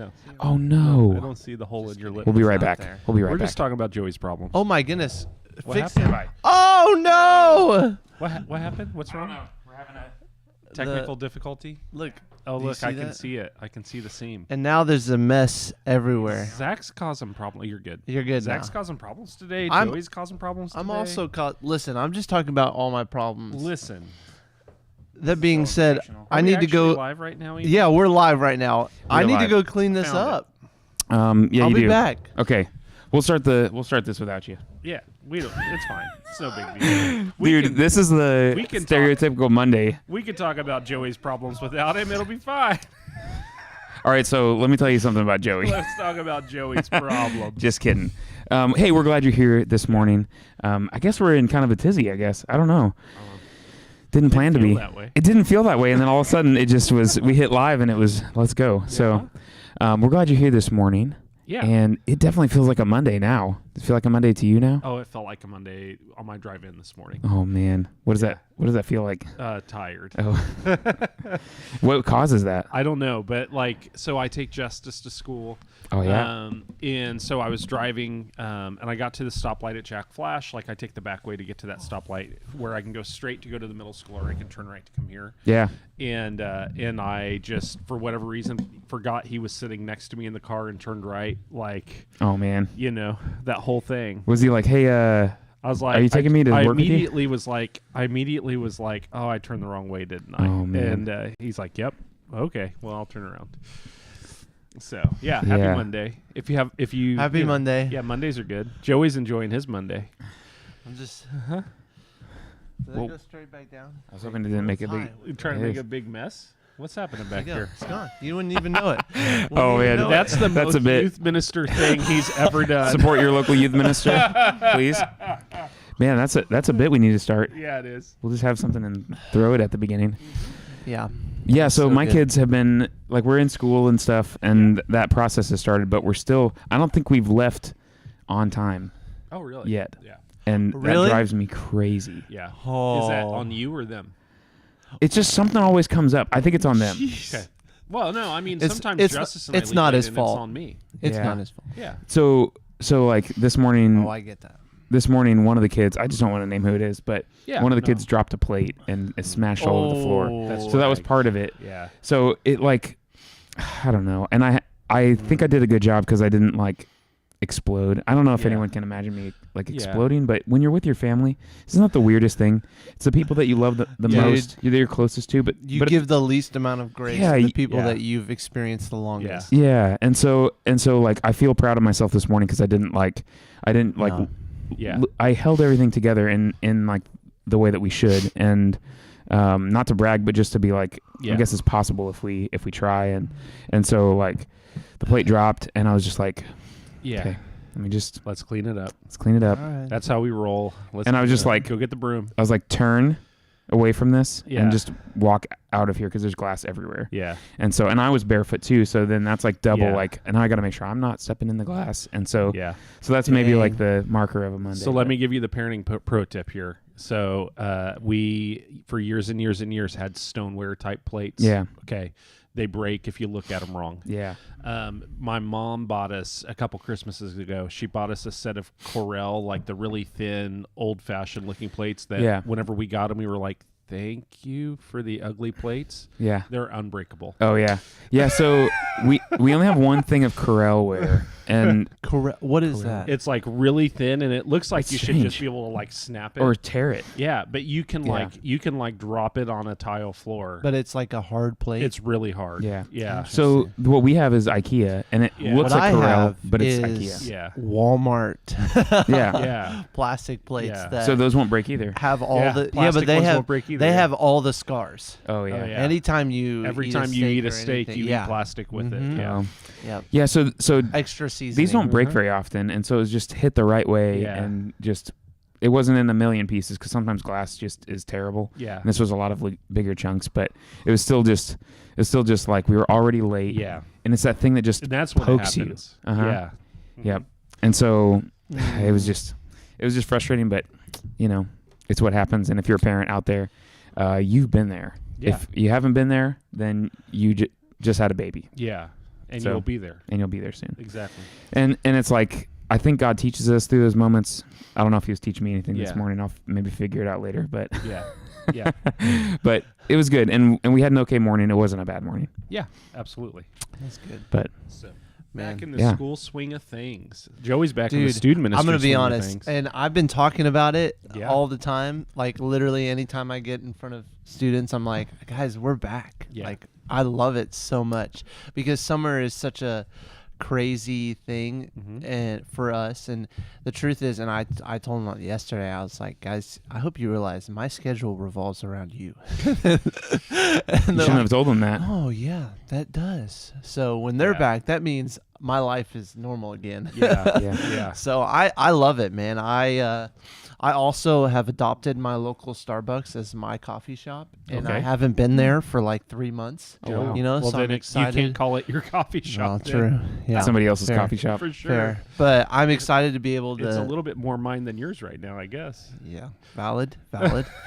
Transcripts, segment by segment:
No. Oh, no. I don't see the hole in your lip. We'll be right back. there. We'll be right We're back. just talking about Joey's problems. Oh my goodness! What Fix happened? it. Oh no! What happened? What's wrong? We're having a... Technical difficulty? Look. Oh, Do you look, see I can that? see it. I can see the seam. And now there's a mess everywhere. Zach's causing problems. You're good. You're good Zach's now. causing problems today. I'm- Joey's causing problems today. I'm also listen. I'm just talking about all my problems. Listen. That being said, informational. I Are we need to actually go. live right now? Ethan? Yeah, we're live right now. I need to live. go clean this Found it. up. Yeah, I'll you be do. back. Okay. We'll start this without you. Yeah. We don't. It's fine. It's no big deal. We Dude, can- this is the we can stereotypical Monday. We could talk about Joey's problems without him. It'll be fine. All right, so let me tell you something about Joey. Let's talk about Joey's problems. Just kidding. Hey, we're glad you're here this morning. I guess we're in kind of a tizzy, I guess. I don't know. Didn't plan to feel be. that way. It didn't feel that way, and then all of a sudden it just was, we hit live and it was, let's go. So we're glad you're here this morning. Yeah. And it definitely feels like a Monday now. Does it feel like a Monday to you now? Oh, it felt like a Monday on my drive-in this morning. Oh, man. What does that feel like? Tired. Oh. What causes that? I don't know, but so I take Justice to school. Oh, yeah. And so I was driving, and I got to the stoplight at Jack Flash. I take the back way to get to that stoplight where I can go straight to go to the middle school, or I can turn right to come here. Yeah. And I just, for whatever reason, forgot he was sitting next to me in the car and turned right. Oh, man. That whole thing. Was he like, hey, I was like, are you taking me to I work with you? I immediately was like, oh, I turned the wrong way, didn't I? Oh, man. And he's like, yep. Okay, well, I'll turn around. So happy Monday. Happy Monday. Yeah, Mondays are good. Joey's enjoying his Monday. I'm just. Did Well, I go straight back down? I was hoping it didn't make a big... You trying to It make is. a big mess? What's happening back There you go. here? It's gone. You wouldn't even know it. Oh, Wouldn't even yeah, know That's it. the That's most a bit- youth minister thing he's ever done. Support your local youth minister, please. Man, that's a bit we need to start. Yeah, it is. We'll just have something and throw it at the beginning. Yeah. Yeah, so So my good. kids have been, we're in school and stuff, and that process has started, but we're still, I don't think we've left on time Oh, really? yet. Yeah. And Really? that drives me crazy. Yeah. Oh. Is that on you or them? It's just something always comes up. I think it's on them. Okay. Well, no, I mean, It's- sometimes it's- Justice and I it's leave not it his and fault. It's on me. It's Yeah. not his fault. Yeah. So this morning, Oh, I get that. one of the kids, I just don't want to name who it is, but Yeah. one of the no. kids dropped a plate and it smashed all over the floor. That's So that was right. part of it. Yeah. So it I don't know. And I think I did a good job because I didn't explode. I don't know if Yeah. anyone can imagine me Yeah. exploding, but when you're with your family, isn't that the weirdest thing? It's the people that you love the Dude. most, you're closest to, but You give the least amount of grace Yeah, to the y- people yeah. that you've experienced the longest. yeah. And so I feel proud of myself this morning because I didn't No. Yeah. I held everything together in the way that we should, and not to brag, but just to be Yeah. I guess it's possible if we try, and so the plate dropped, and I was just like, Yeah. okay, let me just Let's clean it up. let's clean it up. All right. That's how we roll. And I was just like- go get the broom. I was like, turn away from this Yeah. and just walk out of here because there's glass everywhere. Yeah. And so, and I was barefoot too, so then that's double Yeah. and I got to make sure I'm not stepping in the glass, and so Yeah. so that's maybe Dang. the marker of a Monday. So let but- me give you the parenting pro tip here. So we, for years and years and years, had stoneware type plates. Yeah. Okay. They break if you look at them wrong. Yeah. My mom bought us a couple Christmases ago. She bought us a set of Corel, the really thin, old-fashioned looking plates that Yeah. whenever we got them, we were like, thank you for the ugly plates. Yeah. They're unbreakable. Oh yeah. Yeah. So we only have one thing of Corel ware, and Correct. What is that? It's really thin, and it looks like It's you should strange. just be able to snap it or tear it. Yeah, but you can Yeah. drop it on a tile floor. But it's like a hard plate. It's really hard. Yeah. Yeah. So what we have is IKEA, and it Yeah. looks What like I Corel, have but it's is- IKEA. Yeah. Walmart. Yeah. Yeah. Plastic plates Yeah. that So those won't break either. have all Yeah, the plastic but they ones have won't break either, they yeah. have all the scars. Oh yeah. Oh, yeah. Anytime you Every time you eat a or steak, anything- you yeah. eat plastic with Mhm. it. Yeah. Yep. Yeah. So Extra seasoning. these don't break Mhm. very often, and so it was just hit the right way, Yeah. and just it wasn't in a million pieces because sometimes glass just is terrible. Yeah. And this was a lot of bigger chunks, but it was still just we were already late. Yeah. And it's that thing that just And that's what pokes you. happens. Uh-huh. Yeah. Yep. And so Mm. it was just frustrating, but it's what happens. And if you're a parent out there, you've been there. Yeah. If you haven't been there, then you just had a baby. Yeah. And So- you'll be there. and you'll be there soon. Exactly. And it's like, I think God teaches us through those moments. I don't know if he was teaching me anything this Yeah. morning. I'll maybe figure it out later, but Yeah. Yeah. but it was good. And we had an okay morning. It wasn't a bad morning. Yeah. Absolutely. That's good. But So Man. back in the Yeah. school swing of things. Joey's back in the Dude, student ministry. I'm gonna be swing of honest, things. and I've been talking about it Yeah. all the time. Like literally, anytime I get in front of students, I'm like, "Guys, we're back." Yeah. Like I love it so much because summer is such a crazy thing Mhm. and for us. And the truth is, and I told them yesterday, I was like, "Guys, I hope you realize my schedule revolves around you." And you they're shouldn't like, have told them that. "Oh yeah, that does." So when they're Yeah. back, that means my life is normal again. Yeah. Yeah. Yeah. So I love it, man. I also have adopted my local Starbucks as my coffee shop, and I Okay. haven't been there for like 3 months. Oh, wow. You know, well, so then I'm you excited. can't call it your coffee No, shop. then. true. Yeah, Somebody else's fair. coffee shop. For sure. fair. But I'm excited to be able to. It's a little bit more mine than yours right now, I guess. Yeah, valid.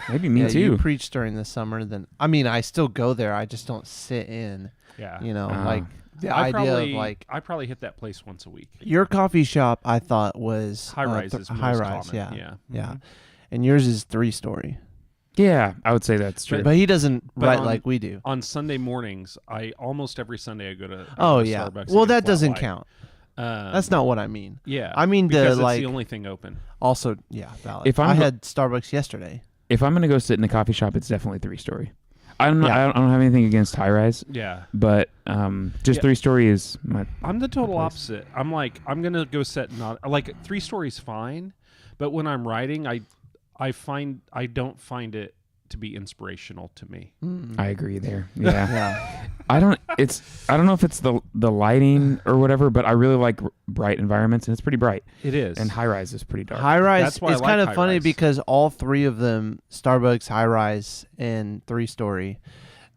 Maybe me yeah, too. You preach during the summer, then I mean, I still go there. I just don't sit in. Yeah. You know, Ah. like the I idea of like I probably hit that place once a week. your coffee shop. I thought was High rise is most high rise. common. Yeah, Yeah. yeah. Mhm. And yours is 3-story. Yeah, I would say that's true. But he doesn't But write on- like we do. On Sunday mornings, almost every Sunday I go to Oh to yeah. Starbucks. Well, and get that flat doesn't white. count. Um, That's not what I mean. Yeah. I mean because the it's like the only thing open. also yeah, valid. If I'm I go- had Starbucks yesterday. If I'm gonna go sit in a coffee shop, it's definitely 3-story. I don't know. Yeah. I don't have anything against high rise, Yeah. but just Yeah. 3-story is my. I'm the total place. opposite. I'm like, I'm gonna go sit not like 3 stories fine, but when I'm writing, I don't find it to be inspirational to me. I agree there. Yeah. Yeah. I don't know if it's the lighting or whatever, but I really like bright environments, and it's pretty bright. It is. And high rise is pretty dark. High rise That's why I it's like kind of high funny rise. because all three of them, Starbucks, high rise, and 3-story,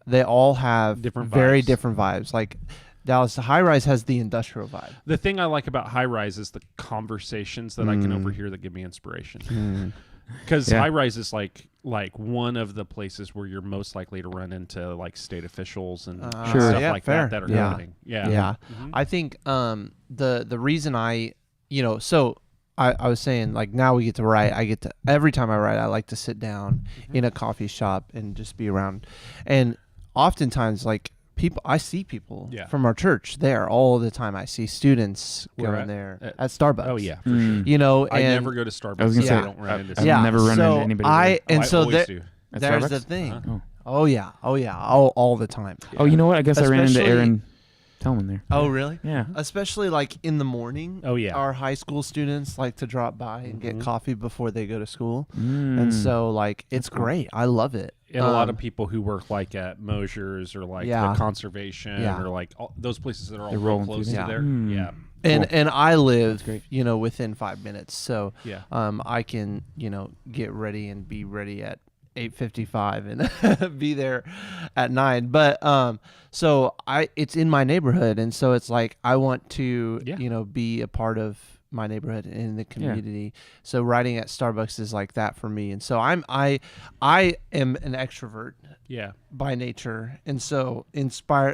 they all have Different very vibes. different vibes. Like Dallas, the high rise has the industrial vibe. The thing I like about high rise is the conversations that I can overhear that give me inspiration. Because Yeah. high rise is like one of the places where you're most likely to run into like state officials and Sure. stuff Yeah, like fair. that are Yeah. happening. Yeah. Yeah. Mhm. I think the reason I so I was saying like now we get to write. I get to every time I write I like to sit down in a coffee shop and just be around. And oftentimes like I see people Yeah. from our church there all the time. I see students Where going at? there At- at Starbucks. Oh yeah, for Mm. sure. You know, I and never go to Starbucks. I was gonna so I say, don't run into. I've yeah, never run so into anybody I there. and I so always there, do. At there's Starbucks? the thing. Uh-huh. Oh. Oh yeah, all the time. Oh, you know what? I guess I ran into Especially- Aaron Tellman there. Oh really? Yeah. Especially like in the morning. Oh yeah. Our high school students like to drop by and get Mhm. coffee before they go to school. Mm. And so like it's cool. great. I love it. And a lot of people who work like at Mosier's or like Yeah. the conservation Yeah. or like those places that are all They're real rolling close through to there. there. Hmm. Yeah. and I live, great. within 5 minutes. So Yeah. I can, get ready and be ready at 8:55 and be there at 9. But so it's in my neighborhood, and so it's like I want to Yeah. be a part of my neighborhood and in the community. So writing at Starbucks is like that for me. And so I am an extrovert Yeah. by nature, and so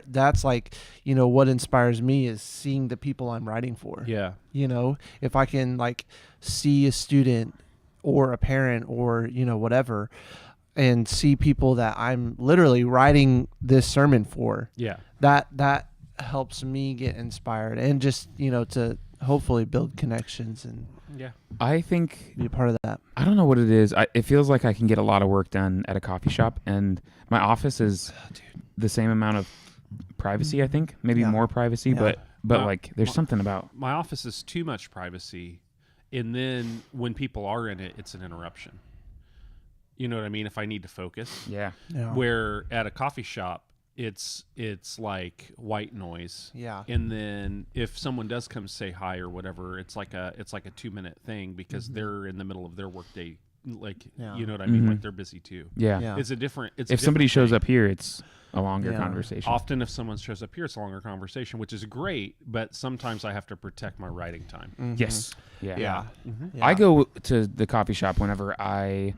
that's like what inspires me is seeing the people I'm writing for. Yeah. If I can like see a student or a parent or whatever and see people that I'm literally writing this sermon for, Yeah. that helps me get inspired and just to hopefully build connections and Yeah. I think be a part of that. I don't know what it is. It feels like I can get a lot of work done at a coffee shop, and my office is the same amount of privacy. I think maybe Yeah. more privacy, Yeah. but Wow. like there's something about My office is too much privacy, and then when people are in it, it's an interruption. You know what I mean? If I need to focus. yeah. Where at a coffee shop, it's like white noise. Yeah. And then if someone does come say hi or whatever, it's like a 2-minute thing because they're in the middle of their workday. Like, Yeah. you know what I mean? Mhm. Like they're busy too. Yeah. Yeah. It's a different. It's If somebody shows up here, it's a longer Yeah. conversation. Often, if someone shows up here, it's a longer conversation, which is great. But sometimes I have to protect my writing time. Mhm. Yes. Yeah. Yeah. Mhm. Yeah. I go to the coffee shop whenever I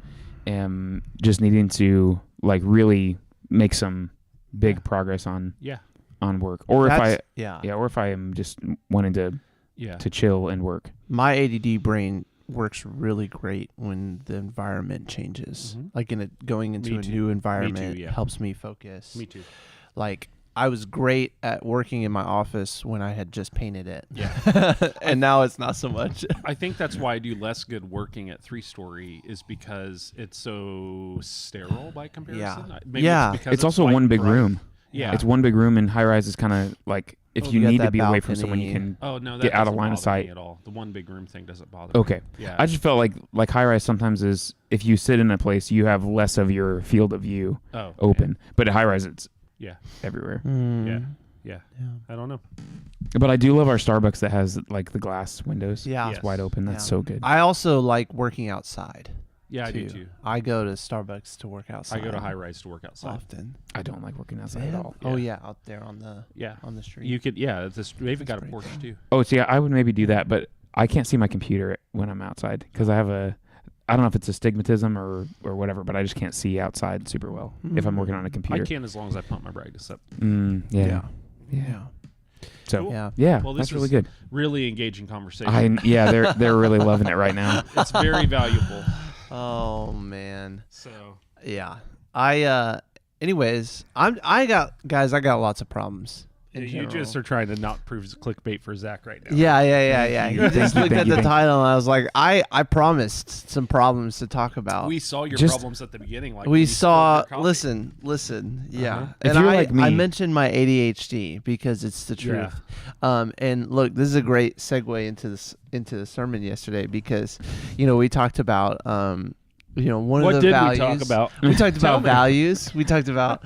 am just needing to like really make some big progress on Yeah. on work, or or if I am just wanting to chill and work. My ADD brain works really great when the environment changes. Like going into a new environment helps me focus. Me too. Like I was great at working in my office when I had just painted it. Yeah. And now it's not so much. I think that's why I do less good working at 3-story is because it's so sterile by comparison. Yeah. Maybe it's because It's also one big room. Yeah. It's one big room, and high rise is kind of like if you got need to that be away from someone, you balcony. can that get out of doesn't line of bother sight me at all. The one big room thing doesn't bother me. Okay. Yeah. I just felt like high rise sometimes is if you sit in a place, you have less of your field of view open. But at high rise, it's everywhere. Yeah. I don't know. But I do love our Starbucks that has like the glass windows. Yeah. It's wide open. That's so good. I also like working outside. Yeah, I do too. I go to Starbucks to work outside. I go to high rise to work outside. Often. I don't like working outside at all. Oh yeah, out there on the street. You could they've got a porch too. Oh, see, I would maybe do that, but I can't see my computer when I'm outside because I don't know if it's astigmatism or whatever, but I just can't see outside super well if I'm working on a computer. I can as long as I pump my brightness up. Yeah. So Cool. well, this that's really is good. Really engaging conversation. They're really loving it right now. It's very valuable. Oh man. So yeah, anyways, I got lots of problems. You just are trying to not prove clickbait for Zach right now. Yeah. You just looked at the title and I was like, I promised some problems to talk about. We saw your problems at the beginning. Like we saw. Listen. Yeah, If and you're like me, I mentioned my ADHD because it's the truth. And look, this is a great segue into the sermon yesterday because, we talked about one what of the did values. we talk about? We talked about values. We talked about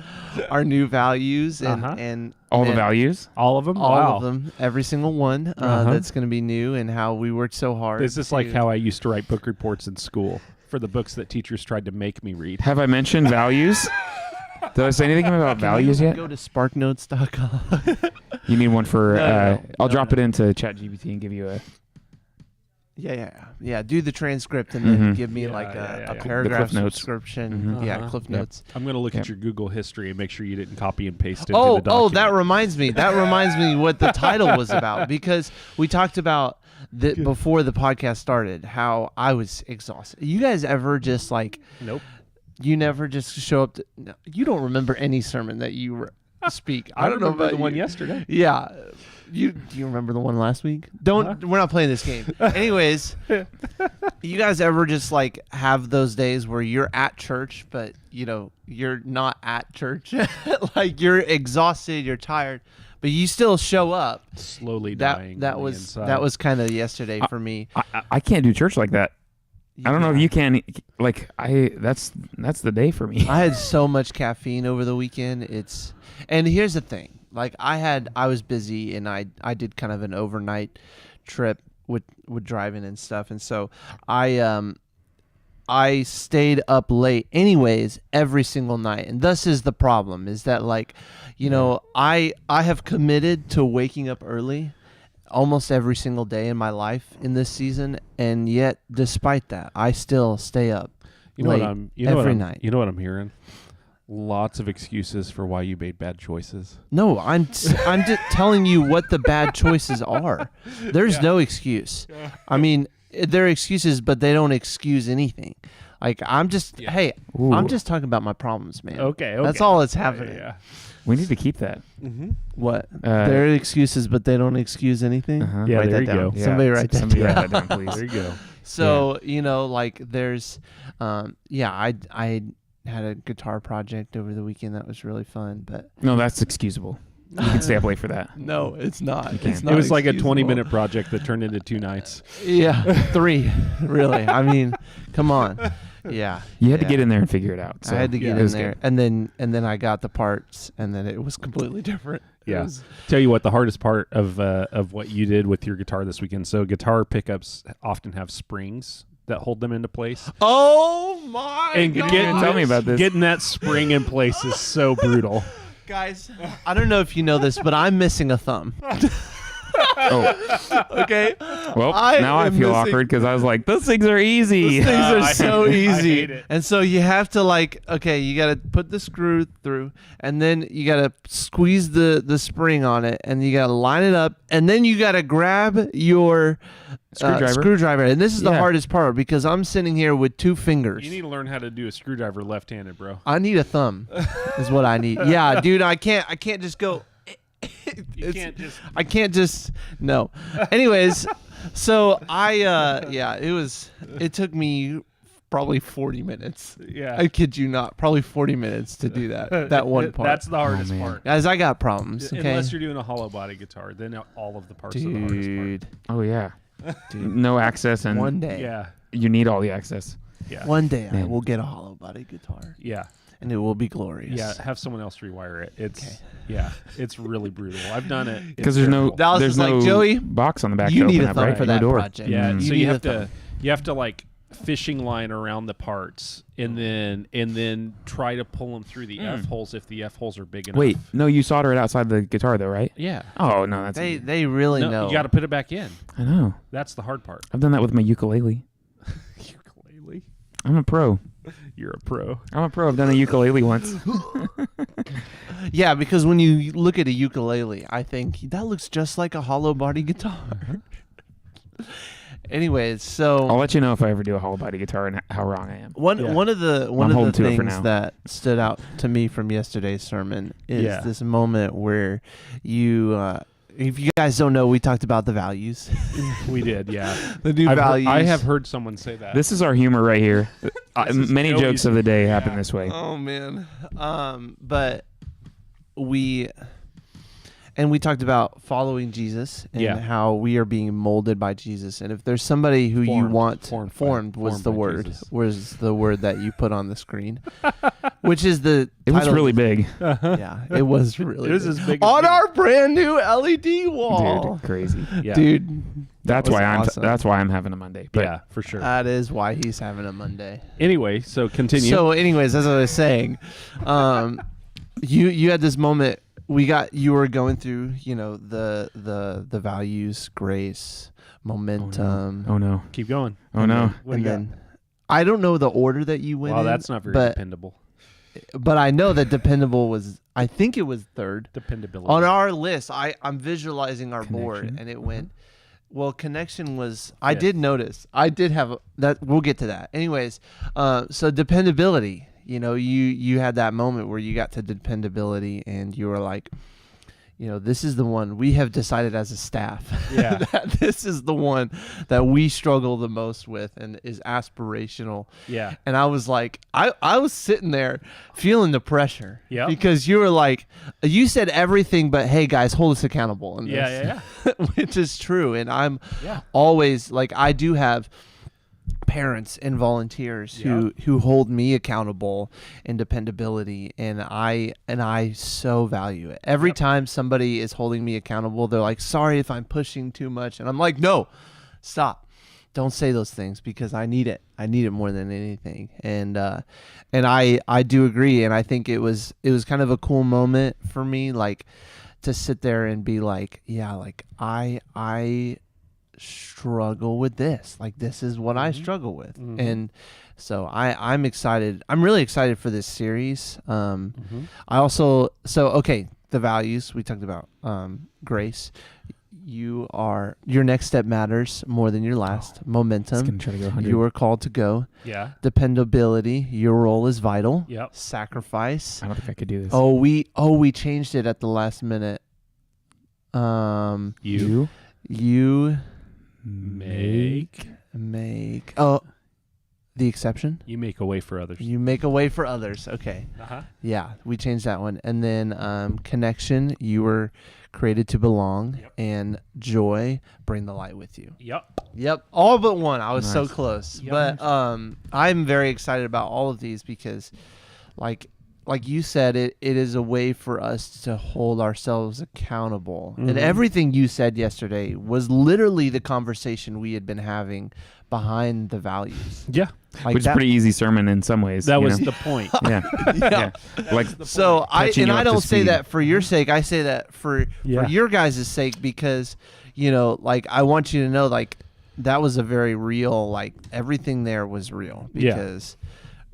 our new values and all the values, all of them, all of them, every single one that's going to be new, and how we worked so hard. Is this like how I used to write book reports in school for the books that teachers tried to make me read? Have I mentioned values? Did I say anything about values yet? Go to sparknotes.com. You need one for. I'll drop it into ChatGPT and give you a. Yeah. Do the transcript and then give me a paragraph subscription. Cliff Notes. I'm going to look at your Google history and make sure you didn't copy and paste into the document. Oh, that reminds me. What the title was about, because we talked about before the podcast started how I was exhausted. You guys ever just like? Nope. You never just show up. You don't remember any sermon that you speak. I don't know about the one yesterday. Yeah. Do you remember the one last week? We're not playing this game. Anyways, you guys ever just like have those days where you're at church, but you're not at church? Like you're exhausted, you're tired, but you still show up. Slowly dying. That was kind of yesterday for me. I can't do church like that. I don't know if you can. Like that's the day for me. I had so much caffeine over the weekend. And here's the thing. Like I was busy and I did kind of an overnight trip with driving and stuff, and so I stayed up late anyways every single night, and thus is the problem is that I have committed to waking up early almost every single day in my life in this season, and yet despite that I still stay up every night. You know what I'm hearing? Lots of excuses for why you made bad choices. No, I'm just telling you what the bad choices are. There's no excuse. I mean, there are excuses, but they don't excuse anything. Like I'm just I'm just talking about my problems, man. Okay. That's all that's happening. Yeah. We need to keep that. Mm-hmm. What? There are excuses, but they don't excuse anything. Yeah, write there that you down. go. Yeah. Somebody write that Somebody down. write that down, please. There you go. So there's, I had a guitar project over the weekend that was really fun, but No, that's excusable. You can stay up late for that. no, it's not. can't. It's not. It was like a excusable. 20-minute project that turned into 2 nights. Yeah, 3, really. I mean, come on. Yeah, You had to get in there and figure it out. So I had to get it in was there, good. and then I got the parts, and then it was completely different. Yeah. Tell you what, the hardest part of what you did with your guitar this weekend. So guitar pickups often have springs that hold them into place. Oh my And God. Tell me about this. Getting that spring in place is so brutal. Guys, I don't know if you know this, but I'm missing a thumb. Okay. Well, now I am feel missing- awkward because I was like, those things are easy. Those things are I so hate it. I easy. hate it. And so you have to you got to put the screw through, and then you got to squeeze the spring on it, and you got to line it up, and then you got to grab your screwdriver. And this is the Yeah. hardest part because I'm sitting here with 2 fingers. You need to learn how to do a screwdriver left-handed, bro. I need a thumb is what I need. Yeah, dude, I can't just go. You can't just. I can't just no. Anyways, so it took me probably 40 minutes. Yeah. I kid you not, probably 40 minutes to do that one part. That's the hardest man. part. Guys, I got problems. Okay, Unless you're doing a hollow body guitar, then all of the parts are the hardest part. dude. Oh yeah, Dude. no access, and One day, Yeah. you need all the access. Yeah. one day, I Man. will get a hollow body guitar, Yeah. and it will be glorious. Yeah. Have someone else rewire it. It's Okay. yeah. It's really brutal. I've done it. It's Because there's no terrible. Dallas there's is like, no "Joey, box on the back. you to need open a up, thumb right? for No that door. project. Yeah. You So need you a have thumb. like fishing line around the parts and then try to pull them through the F holes if the F holes are big enough. Wait, no, you solder it outside the guitar though, right? Yeah. Oh no, that's They easy. they really No, know. you got to put it back in. I know. That's the hard part. I've done that with my ukulele. Ukulele. I'm a pro. You're a pro. I've done a ukulele once. Yeah, because when you look at a ukulele, I think that looks just like a hollow body guitar. Anyways, so I'll let you know if I ever do a hollow body guitar and how wrong I am. one Yeah. one of the I'm holding to it for things now. that stood out to me from yesterday's sermon is Yeah. this moment where you if you guys don't know, we talked about the values. We did, yeah. The new values. I have heard someone say that. This is our humor right here. This is Many Joey's- jokes of the day happen yeah. this way. Oh man. But we talked about following Jesus and Yeah. how we are being molded by Jesus. And if there's somebody who you Formed. want Formed was by the word. Jesus. Was the word that you put on the screen. Which is the It was title- really big, Yeah, it was really It was big. as big as on me. our brand new LED wall. dude. Crazy. Yeah. Dude, That's was why awesome. That's why I'm having a Monday. But Yeah, for sure. that is why he's having a Monday. Anyway, so continue. So, anyways, as I was saying, you had this moment. You were going through, the values, grace, momentum, oh no. keep going. Oh no. What do and you got? then I don't know the order that you went. Wow, in, that's not very but dependable. but I know that dependable was. I think it was third Dependability. on our list. I'm visualizing our board, Connection? and it went. Well, connection was. I Yes. did notice. I did have that. We'll get to that. Anyways, so dependability. You had that moment where you got to dependability, and you were like, this is the one we have decided as a staff. Yeah. that this is the one that we struggle the most with, and is aspirational. Yeah. And I was like, I was sitting there feeling the pressure. Yep. Because you were like, you said everything, but hey, guys, hold us accountable. In this. Yeah. Which is true. And I'm Yeah. always like, I do have parents and volunteers who hold me accountable in dependability, and I so value it. Every time somebody is holding me accountable, they're like, sorry if I'm pushing too much, and I'm like, no, stop. Don't say those things, because I need it. I need it more than anything. And I do agree, and I think it was kind of a cool moment for me, like, to sit there and be like, yeah, like I struggle with this. Like, this is what I struggle with. And so I'm excited. I'm really excited for this series. I also, okay, the values we talked about, grace. Your next step matters more than your last. It's Momentum. gonna try to go 100. You are called to go. Yeah. Dependability. Your role is vital. Yep. Sacrifice. I don't think I could do this. Oh, we changed it at the last minute. You You make the exception. you make a way for others. You make a way for others. Okay. Uh-huh. Yeah, we changed that one. And then connection. You were created to belong. Yep. And joy. Bring the light with you. Yep. Yep, all but one. I was so Nice. close. Yep. But I'm very excited about all of these, because like you said, it is a way for us to hold ourselves accountable. And everything you said yesterday was literally the conversation we had been having behind the values. Yeah. Like Which is that, pretty easy sermon in some ways. That you was know? the point. yeah. Yeah. Like So Catching you I up to don't say speed. that for your sake. I say that for Yeah. your guys' sake, because like I want you to know, like that was a very real, like everything there was real because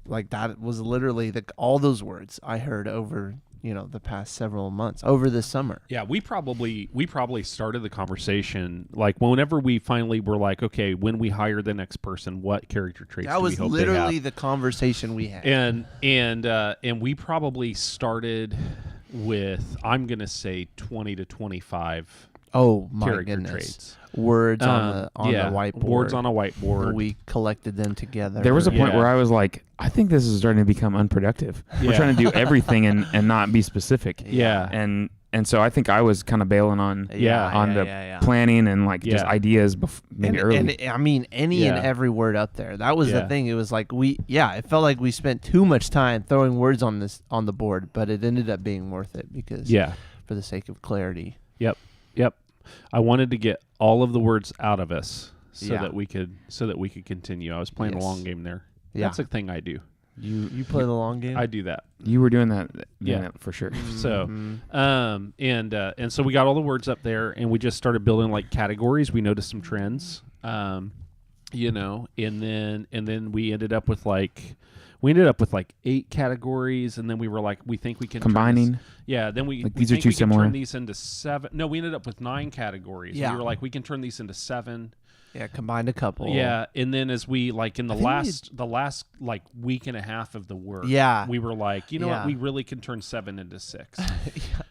like that was literally all those words I heard over the past several months over this summer. Yeah, we probably started the conversation like whenever we finally were like, okay, when we hire the next person, what character traits That do was we hope literally they have? the conversation we had. And we probably started with, I'm gonna say 20 to 25 Oh my character goodness! traits. Words on the whiteboard. Words on a whiteboard. We collected them together. There was a point Yeah. where I was like, I think this is starting to become unproductive. We're Yeah. trying to do everything and not be specific. Yeah. And so I think I was kind of bailing on Yeah. planning and like just Yeah. ideas maybe early. And I mean, any and Yeah. every word up there. That was Yeah. the thing. It was like it felt like we spent too much time throwing words on the board, but it ended up being worth it because for the sake of clarity. Yep. I wanted to get all of the words out of us so that we could continue. I was playing a Yes. long game there. Yeah. That's a thing I do. You play the long game? I do that. You were doing that, Yeah. for sure. So, and so we got all the words up there, and we just started building like categories. We noticed some trends, and then we ended up with like 8 categories, and then we were like, we think we can Combining. Then we These are think too we can similar. turn these into 7. No, we ended up with 9 categories. Yeah. We were like, we can turn these into 7. Yeah, combined a couple. Yeah, and then as we like in the I think last like week and a half of the work, Yeah. we were like, you know Yeah. what, we really can turn 7 into 6.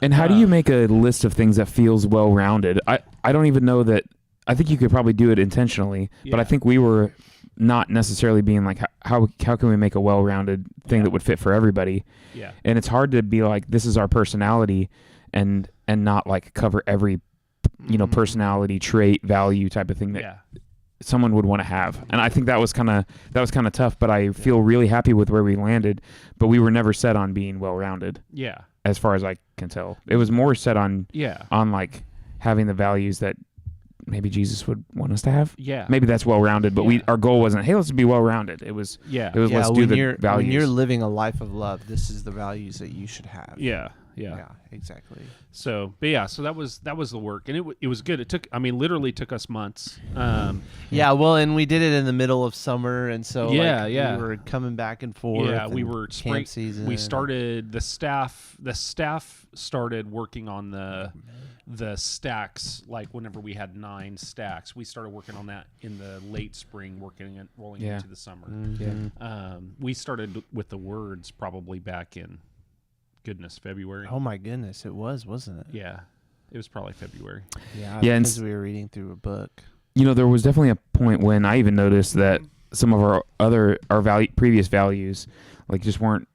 And how do you make a list of things that feels well-rounded? I don't even know that. I think you could probably do it intentionally, but I Yeah. think we were not necessarily being like, how can we make a well-rounded thing that would fit for everybody? Yeah, And it's hard to be like, this is our personality, and not like cover every personality trait, value type of thing that yeah, someone would want to have. And I think that was kind of tough, but I feel really happy with where we landed. But we were never set on being well-rounded, yeah, as far as I can tell. It was more set on like having the values that maybe Jesus would want us to have. yeah. Maybe that's well-rounded, but Yeah. our goal wasn't, hey, let's be well-rounded. It was let's do the values. when you're living a life of love, this is the values that you should have. Yeah. Yeah, exactly. So, but so that was the work, and it was good. It took, literally took us months. Yeah, well, and we did it in the middle of summer, and so we were coming back and forth. Yeah, we and were camp season. We started the staff started working on the stacks. Like whenever we had 9 stacks, we started working on that in the late spring, rolling into the summer. We started with the words probably back in February. Oh my goodness, it was, wasn't it? Yeah, it was probably February. Yeah, Yeah, and because we were reading through a book. There was definitely a point when I even noticed that some of our previous values like just weren't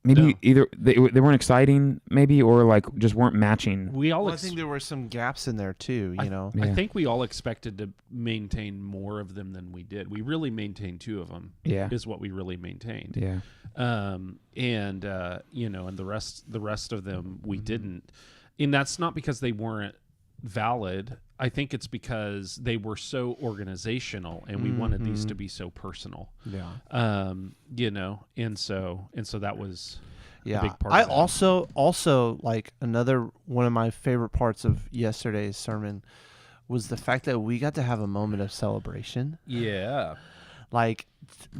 either they weren't exciting maybe, or like just weren't matching. I think there were some gaps in there too, Yeah. I think we all expected to maintain more of them than we did. We really maintained 2 of them. Yeah. Is what we really maintained. Yeah. And the rest of them we didn't. And that's not because they weren't valid. I think it's because they were so organizational, and we wanted these to be so personal. Yeah. And so that was Yeah. a big part I of that. also like another one of my favorite parts of yesterday's sermon was the fact that we got to have a moment of celebration. Yeah. Like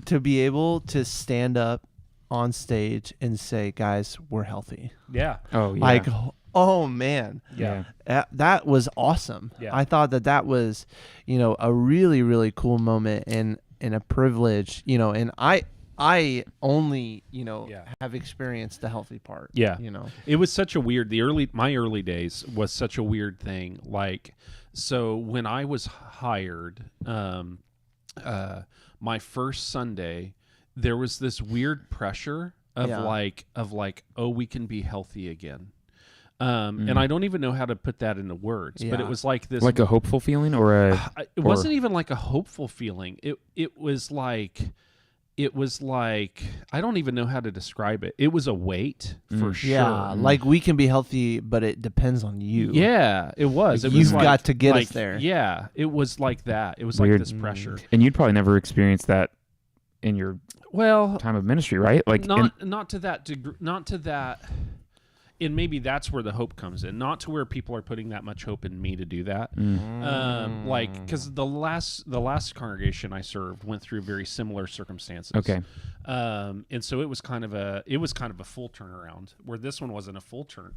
to be able to stand up on stage and say, guys, we're healthy. Yeah. Oh yeah. Like, oh man. Yeah. That was awesome. Yeah. I thought that was, a really, really cool moment and a privilege, and I only, have experienced the healthy part. Yeah. It was such a weird, my early days was such a weird thing. Like, so when I was hired, my first Sunday, there was this weird pressure of like, oh, we can be healthy again. And I don't even know how to put that into words, but it was like this, like a hopeful feeling, or it wasn't even like a hopeful feeling. It was like, I don't even know how to describe it. It was a weight for sure. Yeah, like we can be healthy, but it depends on you. Yeah, it was. Like It was you've like- got to get us like, there. Yeah, it was like that. It was Weird. like this pressure. and you'd probably never experienced that in your Well, time of ministry, right? Like not to that degree. Not to that. maybe that's where the hope comes in, not to where people are putting that much hope in me to do that. Like, because the last congregation I served went through very similar circumstances. Okay. And so it was kind of a full turnaround, where this one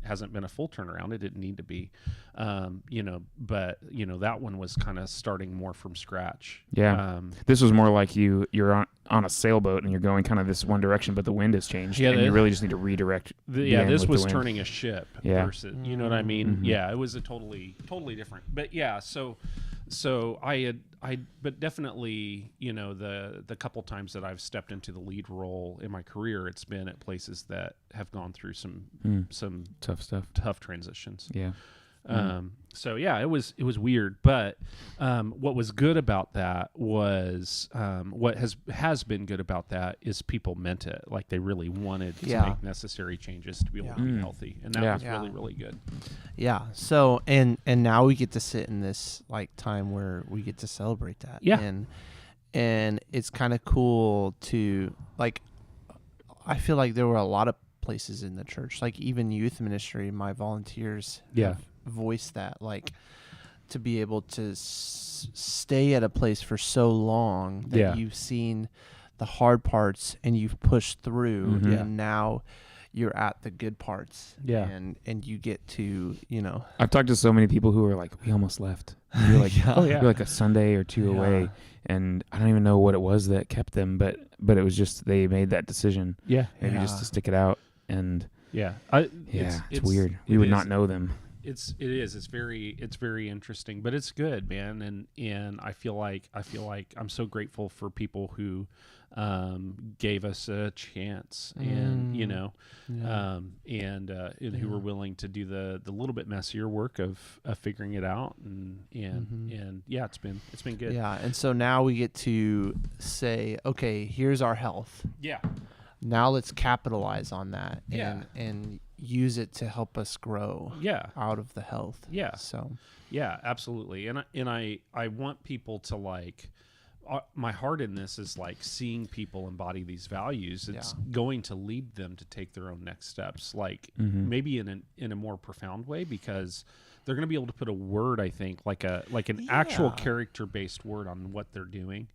hasn't been a full turnaround. It didn't need to be, but that one was kind of starting more from scratch. Yeah. This was more like you're on a sailboat and you're going kind of this one direction, but the wind has changed, and you really just need to redirect. This was turning a ship. Yeah. Versus, you know what I mean? Mm-hmm. Yeah, it was a totally different. But yeah, so but definitely, the couple times that I've stepped into the lead role in my career, it's been at places that have gone through some tough stuff, tough transitions. Yeah. So yeah, it was weird, but what was good about that was what has been good about that is people meant it, like they really wanted to make necessary changes to be able to be healthy, and that was really, really good. Yeah. So and now we get to sit in this like time where we get to celebrate that. Yeah. And it's kind of cool to like. I feel like there were a lot of places in the church, like even youth ministry. My volunteers have voiced that, like, to be able to stay at a place for so long that you've seen the hard parts and you've pushed through, and now you're at the good parts, and you get to, I've talked to so many people who are like, we almost left. You're like, you're like a Sunday or two away, and I don't even know what it was that kept them, but it was just they made that decision, maybe just to stick it out, and it's weird. We would not know them. It's very interesting, but it's good, man. And I feel like I'm so grateful for people who gave us a chance, and who were willing to do the little bit messier work of figuring it out, and it's been good. Yeah, and so now we get to say, okay, here's our health. Yeah. Now let's capitalize on that and use it to help us grow out of the health. Yeah. So yeah, absolutely. And I want people to like, my heart in this is like seeing people embody these values. It's going to lead them to take their own next steps, like maybe in a more profound way, because they're going to be able to put a word, I think, like an actual character-based word on what they're doing.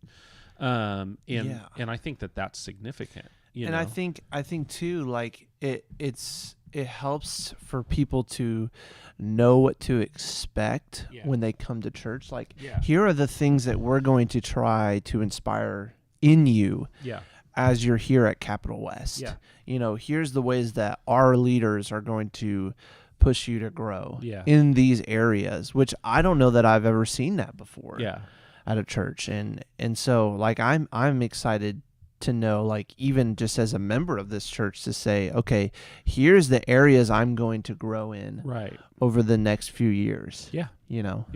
And I think that's significant. And I think too, like it helps for people to know what to expect when they come to church. Like, here are the things that we're going to try to inspire in you as you're here at Capital West. Here's the ways that our leaders are going to push you to grow in these areas, which I don't know that I've ever seen that before at a church. And so like I'm excited to know, like, even just as a member of this church, to say, okay, here's the areas I'm going to grow in over the next few years.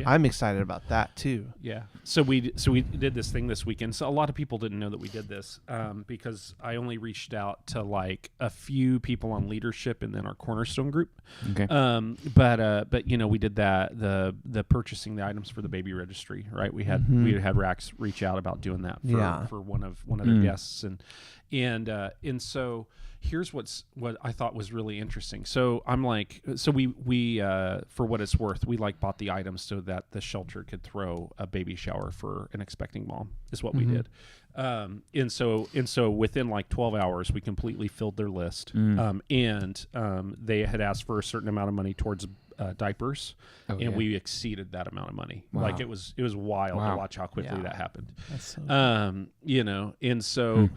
I'm excited about that too. So we did this thing this weekend. So a lot of people didn't know that we did this, because I only reached out to like a few people on leadership and then our Cornerstone group. Okay. But we did that, the purchasing the items for the baby registry, right? We had Rax reach out about doing that for one of their guests, and so here's what I thought was really interesting. So I'm like, we for what it's worth, we like bought the items so that the shelter could throw a baby shower for an expecting mom, is what we did. And so within like 12 hours, we completely filled their list. And they had asked for a certain amount of money towards diapers, we exceeded that amount of money. Wow. Like it was wild to watch how quickly that happened. That's so cool. And so.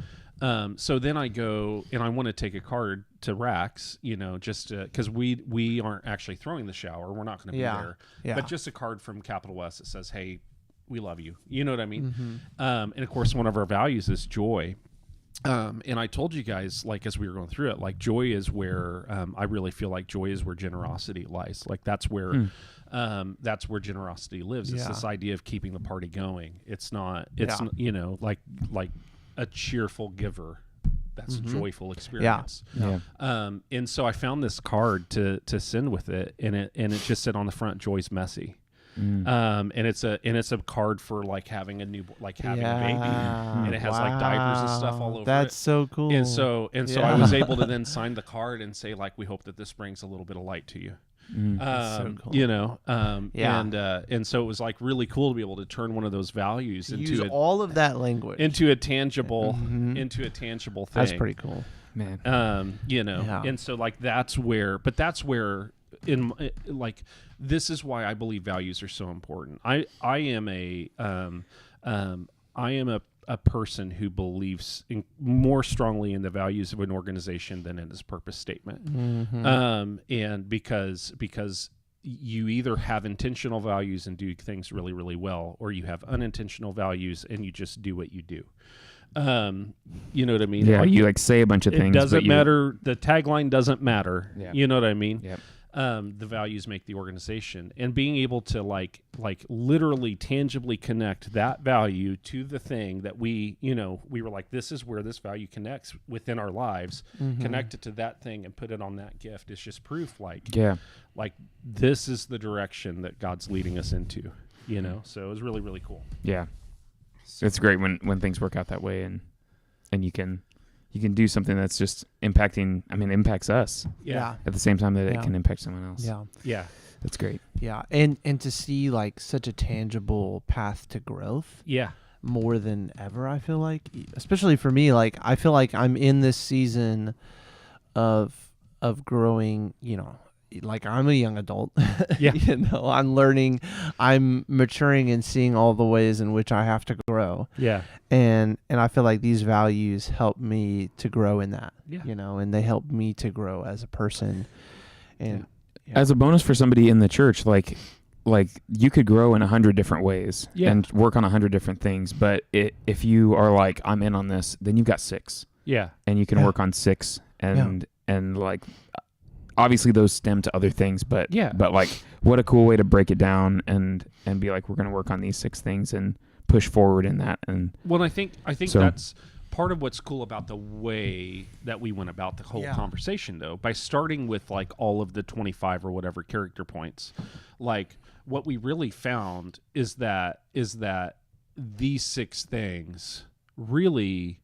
So then I go and I want to take a card to Rax, just because we aren't actually throwing the shower. We're not going to be there. But just a card from Capital West that says, hey, we love you. You know what I mean? And of course, one of our values is joy. And I told you guys, like, as we were going through it, like, joy is where I really feel like joy is where generosity lies. Like, that's where generosity lives. It's this idea of keeping the party going. It's not, like a cheerful giver. That's a joyful experience. And so I found this card to send with it, and it just said on the front, "Joy's messy." and it's a card for like having a new, like having a baby, and it has like diapers and stuff all over That's it. so cool. And so I was able to then sign the card and say like, we hope that this brings a little bit of light to you. So cool. You know, and so it was like really cool to be able to turn one of those values into all of that language into a tangible thing. That's pretty cool, man. You know, and so like that's where like this is why I believe values are so important. I am a person who believes more strongly in the values of an organization than in its purpose statement. And because you either have intentional values and do things really, really well, or you have unintentional values and you just do what you do. You know what I mean? Yeah, you like say a bunch of things. It doesn't matter. The tagline doesn't matter. Yeah. You know what I mean? Yep. The values make the organization, and being able to like literally tangibly connect that value to the thing that we were like, this is where this value connects within our lives, connect it to that thing and put it on that gift. It's just proof like this is the direction that God's leading us into, you know? So it was really, really cool. Yeah. It's great when things work out that way and you can do something that's just impacts us. Yeah. At the same time that it can impact someone else. Yeah. Yeah. That's great. Yeah. And to see like such a tangible path to growth. Yeah. More than ever, I feel like, especially for me, like I feel like I'm in this season of growing, you know, like I'm a young adult. Yeah. You know, I'm learning, I'm maturing and seeing all the ways in which I have to grow. Yeah. And I feel like these values help me to grow in that. Yeah. You know, and they help me to grow as a person. And as a bonus for somebody in the church, like you could grow in 100 different ways and work on 100 different things. But if you are like, I'm in on this, then you've got 6. Yeah. And you can work on 6 and like, obviously those stem to other things, but like what a cool way to break it down and be like, we're going to work on these 6 things and push forward in that. And well, I think that's part of what's cool about the way that we went about the whole conversation, though, by starting with like all of the 25 or whatever character points. Like what we really found is that these 6 things really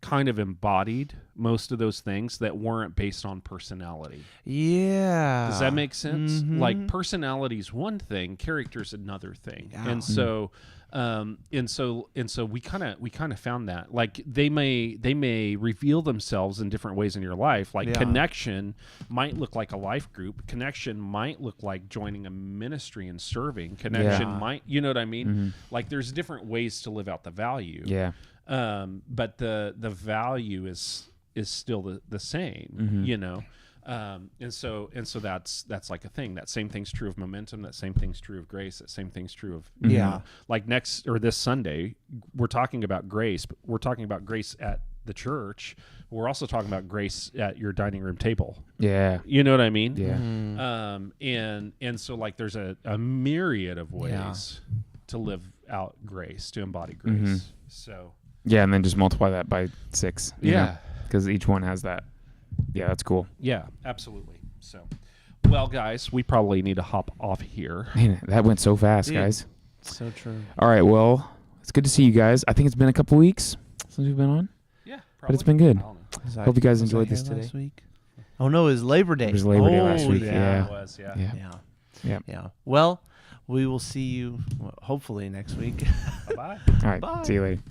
kind of embodied most of those things that weren't based on personality. Yeah. Does that make sense? Like personality is one thing, character's another thing. Yeah. And so we kind of found that like they may reveal themselves in different ways in your life. Like connection might look like a life group. Connection might look like joining a ministry and serving. Connection might, you know what I mean? Like there's different ways to live out the value. Yeah. But the value is still the same, you know? And so that's like a thing. That same thing's true of momentum. That same thing's true of grace. That same thing's true of, you know, like this Sunday, we're talking about grace, but we're talking about grace at the church. We're also talking about grace at your dining room table. Yeah. You know what I mean? Yeah. And so like there's a myriad of ways to live out grace, to embody grace. So. Yeah, and then just multiply that by 6. Yeah. Because each one has that. Yeah, that's cool. Yeah, absolutely. So, well, guys, we probably need to hop off here. Man, that went so fast, guys. So true. All right, well, it's good to see you guys. I think it's been a couple weeks since we've been on. Yeah, probably. But it's been good. I don't know. Hope you guys enjoyed this today. Last week? Oh, no, it was Labor Day. It was Labor Day last week. Yeah, it was, Yeah. Well, we will see you hopefully next week. Bye-bye. All right, Bye. See you later.